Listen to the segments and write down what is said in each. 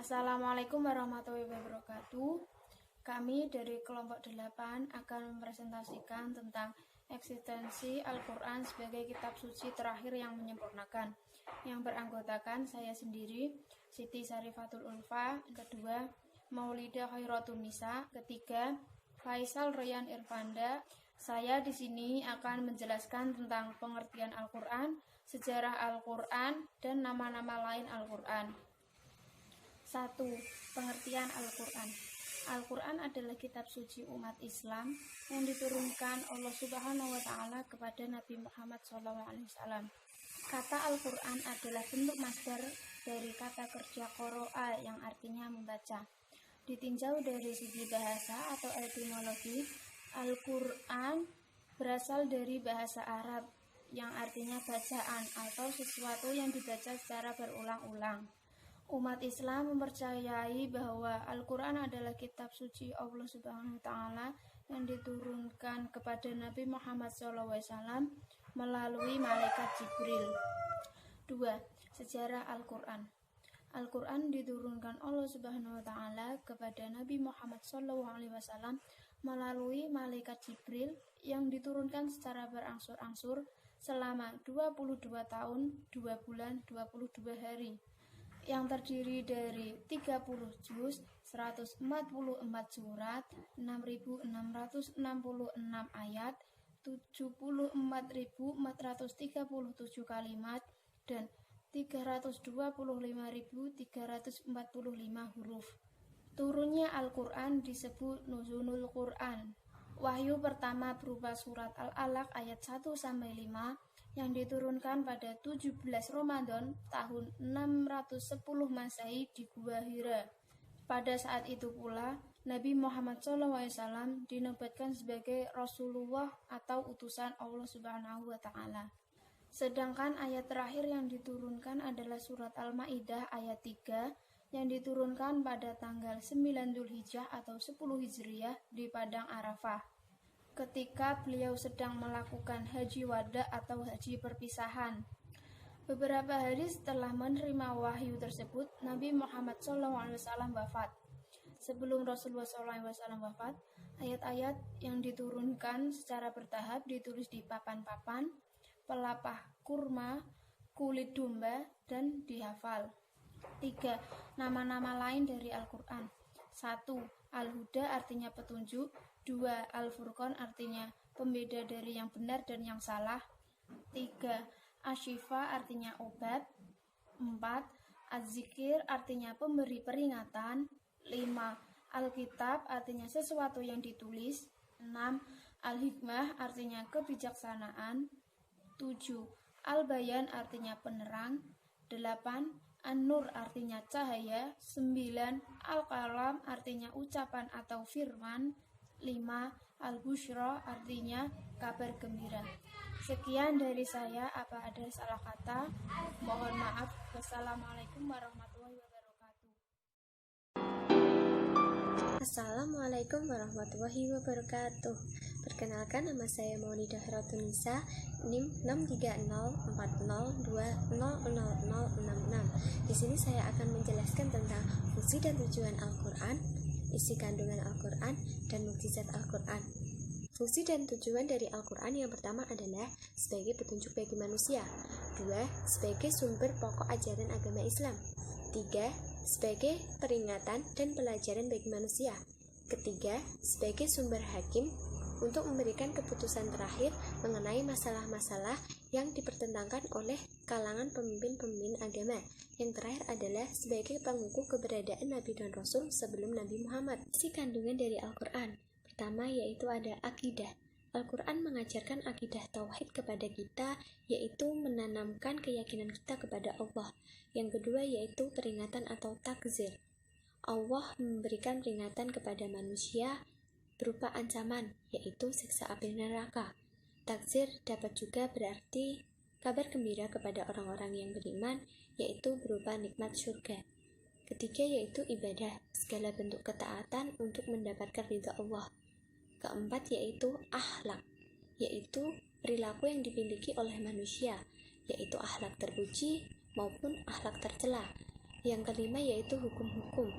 Assalamualaikum warahmatullahi wabarakatuh. Kami dari kelompok 8 akan mempresentasikan tentang eksistensi Al-Quran sebagai kitab suci terakhir yang menyempurnakan, yang beranggotakan saya sendiri, Siti Sarifatul Ulfa, kedua, Maulida Khairatun Nisa, ketiga, Faisal Rayyan Irfanda. Saya di sini akan menjelaskan tentang pengertian Al-Quran, sejarah Al-Quran, dan nama-nama lain Al-Quran. 1. Pengertian Al-Quran. Al-Quran adalah kitab suci umat Islam yang diturunkan Allah Subhanahu wa Ta'ala kepada Nabi Muhammad SAW. Kata Al-Quran adalah bentuk masdar dari kata kerja qoro'a yang artinya membaca. Ditinjau dari segi bahasa atau etimologi, Al-Quran berasal dari bahasa Arab yang artinya bacaan atau sesuatu yang dibaca secara berulang-ulang. Umat Islam mempercayai bahwa Al-Quran adalah kitab suci Allah Subhanahu wa Ta'ala yang diturunkan kepada Nabi Muhammad SAW melalui malaikat Jibril. 2. Sejarah Al-Quran. Al-Quran diturunkan Allah Subhanahu wa Ta'ala kepada Nabi Muhammad SAW melalui malaikat Jibril yang diturunkan secara berangsur-angsur selama 22 tahun, 2 bulan, 22 hari, yang terdiri dari 30 juz, 144 surat, 6.666 ayat, 74.437 kalimat, dan 325.345 huruf. Turunnya Al-Quran disebut Nuzulul Quran. Wahyu pertama berupa surat Al-Alaq ayat 1-5 yang diturunkan pada 17 Ramadan tahun 610 Masehi di Gua Hira. Pada saat itu pula, Nabi Muhammad SAW dinobatkan sebagai Rasulullah atau utusan Allah Subhanahu wa Ta'ala. Sedangkan ayat terakhir yang diturunkan adalah surat Al-Maidah ayat 3 yang diturunkan pada tanggal 9 Dzulhijjah atau 10 Hijriah di Padang Arafah, ketika beliau sedang melakukan haji wada atau haji perpisahan. Beberapa hari setelah menerima wahyu tersebut, Nabi Muhammad SAW wafat. Sebelum Rasulullah SAW wafat, ayat-ayat yang diturunkan secara bertahap ditulis di papan-papan, pelapah kurma, kulit domba, dan dihafal. 3. Nama-nama lain dari Al-Quran. 1. Al-Huda artinya petunjuk. 2. Al-Furqan artinya pembeda dari yang benar dan yang salah. 3. Asyifa artinya obat. 4. Az-Zikir artinya pemberi peringatan. 5. Al-Kitab artinya sesuatu yang ditulis. 6. Al-Hikmah artinya kebijaksanaan. 7. Al-Bayan artinya penerang. 8. An-Nur artinya cahaya. 9. Al-Kalam artinya ucapan atau firman. 5. Al-Bushra artinya kabar gembira. Sekian dari saya, apa ada salah kata? Mohon maaf. Wassalamualaikum warahmatullahi wabarakatuh. Assalamualaikum warahmatullahi wabarakatuh. Perkenalkan, nama saya Maulida Khairatun Nisa, NIM 63040200066. Di sini saya akan menjelaskan tentang fungsi dan tujuan Al-Quran, isi kandungan Al-Quran, dan mukjizat Al-Quran. Fungsi dan tujuan dari Al-Quran yang pertama adalah sebagai petunjuk bagi manusia. 2. Sebagai sumber pokok ajaran agama Islam. 3. Sebagai peringatan dan pelajaran bagi manusia. Ketiga, sebagai sumber hakim untuk memberikan keputusan terakhir mengenai masalah-masalah yang dipertentangkan oleh kalangan pemimpin-pemimpin agama. Yang terakhir adalah sebagai pengukuh keberadaan Nabi dan Rasul sebelum Nabi Muhammad. Isi kandungan dari Al-Quran. Pertama yaitu ada akidah. Al-Quran mengajarkan akidah tauhid kepada kita, yaitu menanamkan keyakinan kita kepada Allah. Yang kedua yaitu peringatan atau takzir. Allah memberikan peringatan kepada manusia berupa ancaman, yaitu siksa api neraka. Takzir dapat juga berarti kabar gembira kepada orang-orang yang beriman, yaitu berupa nikmat surga. Ketiga yaitu ibadah, segala bentuk ketaatan untuk mendapatkan ridha Allah. Keempat yaitu akhlak, yaitu perilaku yang dimiliki oleh manusia, yaitu akhlak terpuji maupun akhlak tercela. Yang kelima yaitu hukum-hukum,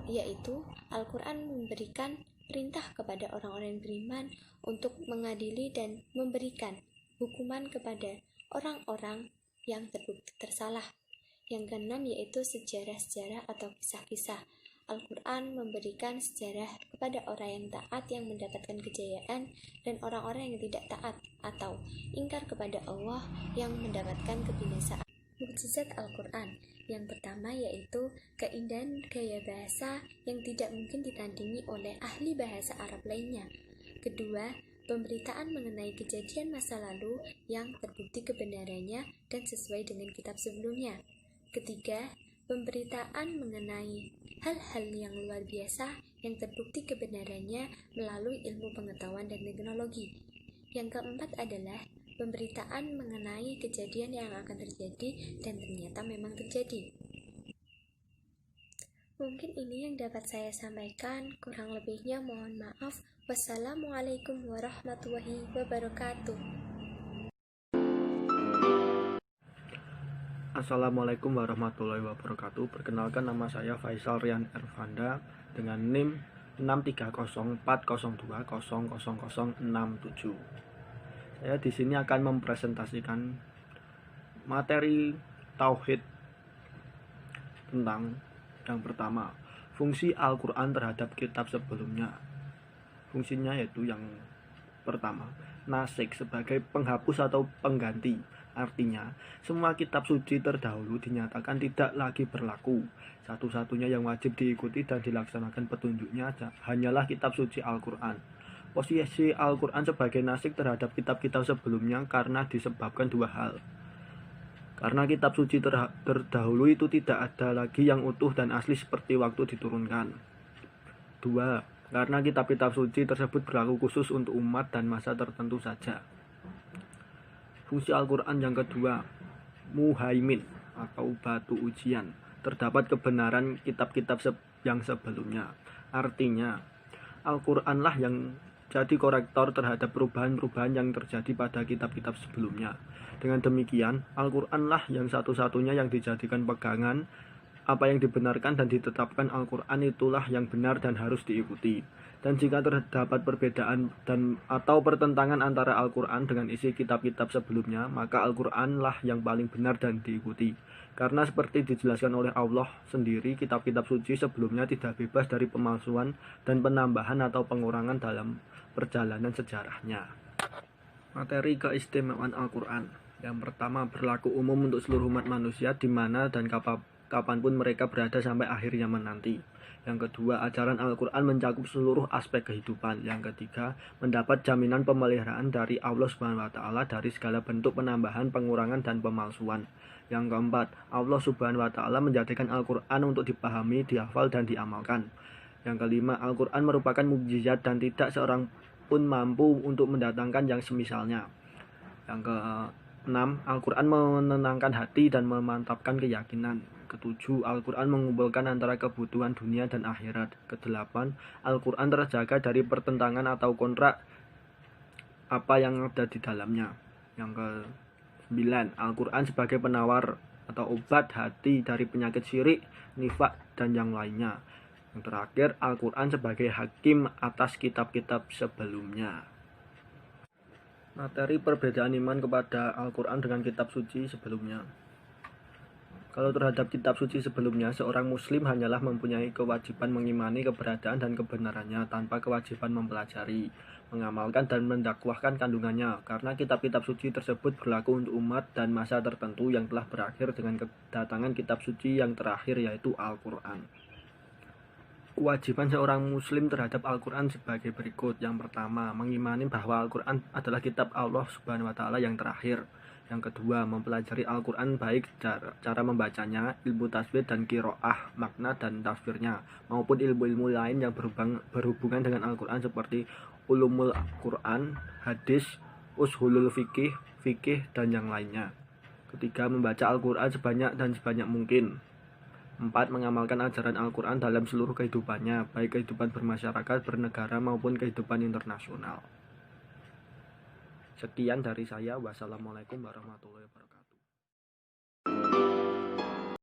yaitu Al-Quran memberikan perintah kepada orang-orang yang beriman untuk mengadili dan memberikan hukuman kepada orang-orang yang terbukti bersalah. Yang keenam yaitu sejarah-sejarah atau kisah-kisah. Al-Quran memberikan sejarah kepada orang yang taat yang mendapatkan kejayaan dan orang-orang yang tidak taat atau ingkar kepada Allah yang mendapatkan kebinasaan. Mukjizat Al-Quran yang pertama yaitu keindahan gaya bahasa yang tidak mungkin ditandingi oleh ahli bahasa Arab lainnya. Kedua, pemberitaan mengenai kejadian masa lalu yang terbukti kebenarannya dan sesuai dengan kitab sebelumnya. Ketiga, pemberitaan mengenai hal-hal yang luar biasa yang terbukti kebenarannya melalui ilmu pengetahuan dan teknologi. Yang keempat adalah pemberitaan mengenai kejadian yang akan terjadi dan ternyata memang terjadi. Mungkin ini yang dapat saya sampaikan, kurang lebihnya mohon maaf. Wassalamualaikum warahmatullahi wabarakatuh. Assalamualaikum warahmatullahi wabarakatuh. Perkenalkan, nama saya Faisal Rian Ervanda dengan NIM 63040020067. Saya di sini akan mempresentasikan materi tauhid tentang yang pertama, fungsi Al-Quran terhadap kitab sebelumnya. Fungsinya yaitu yang pertama, nasikh sebagai penghapus atau pengganti. Artinya, semua kitab suci terdahulu dinyatakan tidak lagi berlaku. Satu-satunya yang wajib diikuti dan dilaksanakan petunjuknya hanyalah kitab suci Al-Quran. Posisi Al-Quran sebagai nasikh terhadap kitab-kitab sebelumnya karena disebabkan dua hal. Karena kitab suci terdahulu itu tidak ada lagi yang utuh dan asli seperti waktu diturunkan. Dua, karena kitab-kitab suci tersebut berlaku khusus untuk umat dan masa tertentu saja. Fungsi Al-Quran yang kedua, muhaimin atau batu ujian. Terdapat kebenaran kitab-kitab yang sebelumnya. Artinya, Al-Quranlah yang jadi korektor terhadap perubahan-perubahan yang terjadi pada kitab-kitab sebelumnya. Dengan demikian, Al-Quranlah yang satu-satunya yang dijadikan pegangan. Apa yang dibenarkan dan ditetapkan Al-Quran itulah yang benar dan harus diikuti. Dan jika terdapat perbedaan atau pertentangan antara Al-Quran dengan isi kitab-kitab sebelumnya, maka Al-Quranlah yang paling benar dan diikuti. Karena seperti dijelaskan oleh Allah sendiri, kitab-kitab suci sebelumnya tidak bebas dari pemalsuan dan penambahan atau pengurangan dalam perjalanan sejarahnya. Materi keistimewaan Al-Quran. Yang pertama, berlaku umum untuk seluruh umat manusia di mana dan kapanpun mereka berada sampai akhir zaman nanti. Yang kedua, ajaran Al-Quran mencakup seluruh aspek kehidupan. Yang ketiga, mendapat jaminan pemeliharaan dari Allah SWT dari segala bentuk penambahan, pengurangan, dan pemalsuan. Yang keempat, Allah SWT menjadikan Al-Quran untuk dipahami, dihafal, dan diamalkan. Yang kelima, Al-Quran merupakan mukjizat dan tidak seorang pun mampu untuk mendatangkan yang semisalnya. Yang keenam, Al-Quran menenangkan hati dan memantapkan keyakinan. Ketujuh, Al-Quran mengumpulkan antara kebutuhan dunia dan akhirat. Kedelapan, Al-Quran terjaga dari pertentangan atau kontrak apa yang ada di dalamnya. Yang ke-9, Al-Quran sebagai penawar atau obat hati dari penyakit syirik, nifak, dan yang lainnya. Yang terakhir, Al-Quran sebagai hakim atas kitab-kitab sebelumnya. Materi perbedaan iman kepada Al-Quran dengan kitab suci sebelumnya. Kalau terhadap kitab suci sebelumnya, seorang muslim hanyalah mempunyai kewajiban mengimani keberadaan dan kebenarannya tanpa kewajiban mempelajari, mengamalkan dan mendakwahkan kandungannya, karena kitab-kitab suci tersebut berlaku untuk umat dan masa tertentu yang telah berakhir dengan kedatangan kitab suci yang terakhir yaitu Al-Quran. Kewajiban seorang muslim terhadap Al-Quran sebagai berikut. Yang pertama, mengimani bahwa Al-Quran adalah kitab Allah Subhanahu wa Ta'ala yang terakhir. Yang kedua, mempelajari Al-Quran baik cara membacanya, ilmu tajwid dan qiraah, makna dan tafsirnya, maupun ilmu-ilmu lain yang berhubungan dengan Al-Quran seperti ulumul Quran, hadis, ushulul fikih, dan yang lainnya. Ketiga, membaca Al-Quran sebanyak mungkin. 4. Mengamalkan ajaran Al-Quran dalam seluruh kehidupannya, baik kehidupan bermasyarakat, bernegara, maupun kehidupan internasional. Sekian dari saya. Wassalamualaikum warahmatullahi wabarakatuh.